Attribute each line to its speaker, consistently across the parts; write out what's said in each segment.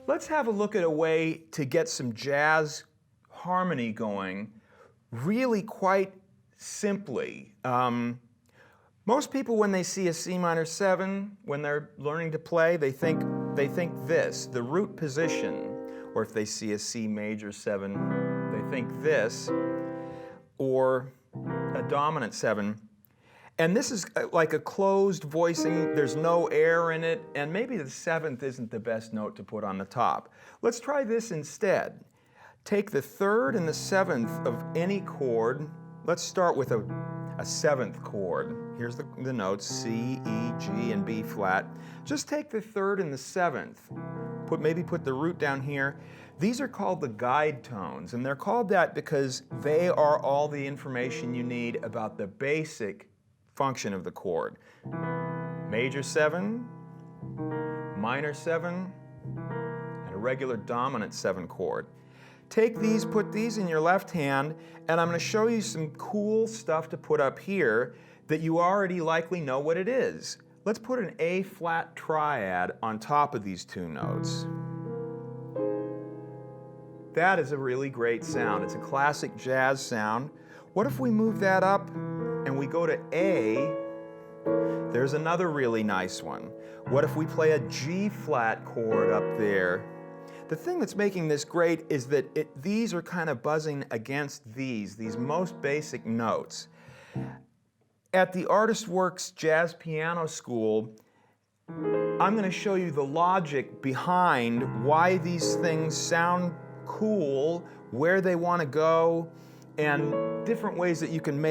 Speaker 1: Let's have a look at a way to get some jazz harmony going really quite simply. Most people, when they see a C minor 7, when they're learning to play, they think this, the root position. Or if they see a C major 7, they think this, or a dominant 7. And this is like a closed voicing, there's no air in it, and maybe the 7th isn't the best note to put on the top. Let's try this instead. Take the 3rd and the 7th of any chord. Let's start with a 7th chord. Here's the notes, C, E, G, and B flat. Just take the 3rd and the 7th. Maybe put the root down here. These are called the guide tones, and they're called that because they are all the information you need about the basic function of the chord. Major 7, minor 7, and a regular dominant 7 chord. Take these, put these in your left hand, and I'm going to show you some cool stuff to put up here that you already likely know what it is. Let's put an A flat triad on top of these two notes. That is a really great sound. It's a classic jazz sound. What if we move that up and we go to A? There's another really nice one. What if we play a G flat chord up there? The thing that's making this great is that these are kind of buzzing against these most basic notes. At the ArtistWorks Jazz Piano School, I'm going to show you the logic behind why these things sound cool, where they want to go, and different ways that you can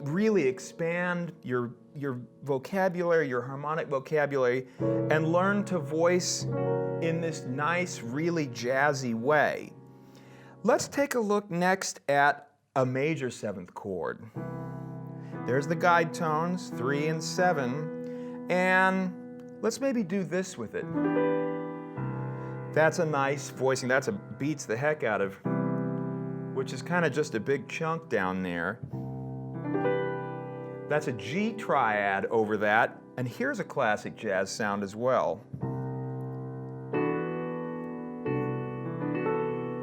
Speaker 1: really expand your vocabulary, your harmonic vocabulary, and learn to voice in this nice, really jazzy way. Let's take a look next at a major 7th chord. There's the guide tones, 3 and 7, and let's maybe do this with it. That's a nice voicing, beats the heck out of, which is kind of just a big chunk down there. That's a G triad over that, and here's a classic jazz sound as well.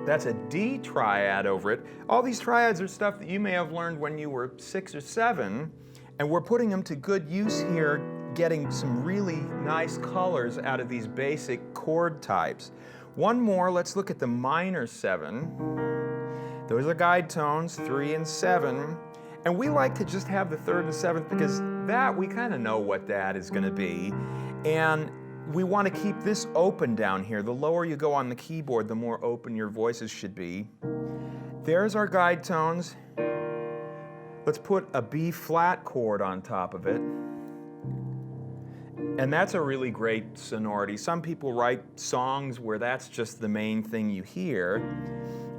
Speaker 1: That's a D triad over it. All these triads are stuff that you may have learned when you were 6 or 7, and we're putting them to good use here, getting some really nice colors out of these basic chord types. One more, let's look at the minor 7. Those are guide tones, 3 and 7. And we like to just have the 3rd and 7th because that, we kind of know what that is going to be. And we want to keep this open down here. The lower you go on the keyboard, the more open your voices should be. There's our guide tones. Let's put a B flat chord on top of it. And that's a really great sonority. Some people write songs where that's just the main thing you hear.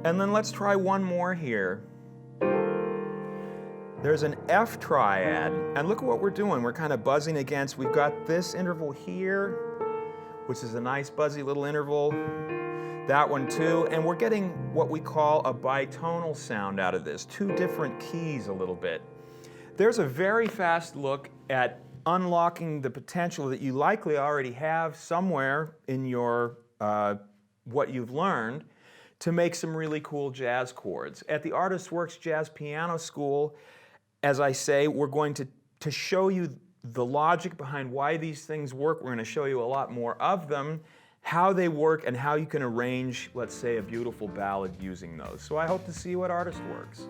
Speaker 1: And then let's try one more here. There's an F triad, and look at what we're doing. We're kind of buzzing against, we've got this interval here, which is a nice buzzy little interval, that one too, and we're getting what we call a bitonal sound out of this, 2 different keys a little bit. There's a very fast look at unlocking the potential that you likely already have somewhere in your what you've learned to make some really cool jazz chords. At the ArtistWorks Jazz Piano School, as I say, we're going to show you the logic behind why these things work. We're going to show you a lot more of them, how they work, and how you can arrange, let's say, a beautiful ballad using those. So I hope to see you at ArtistWorks.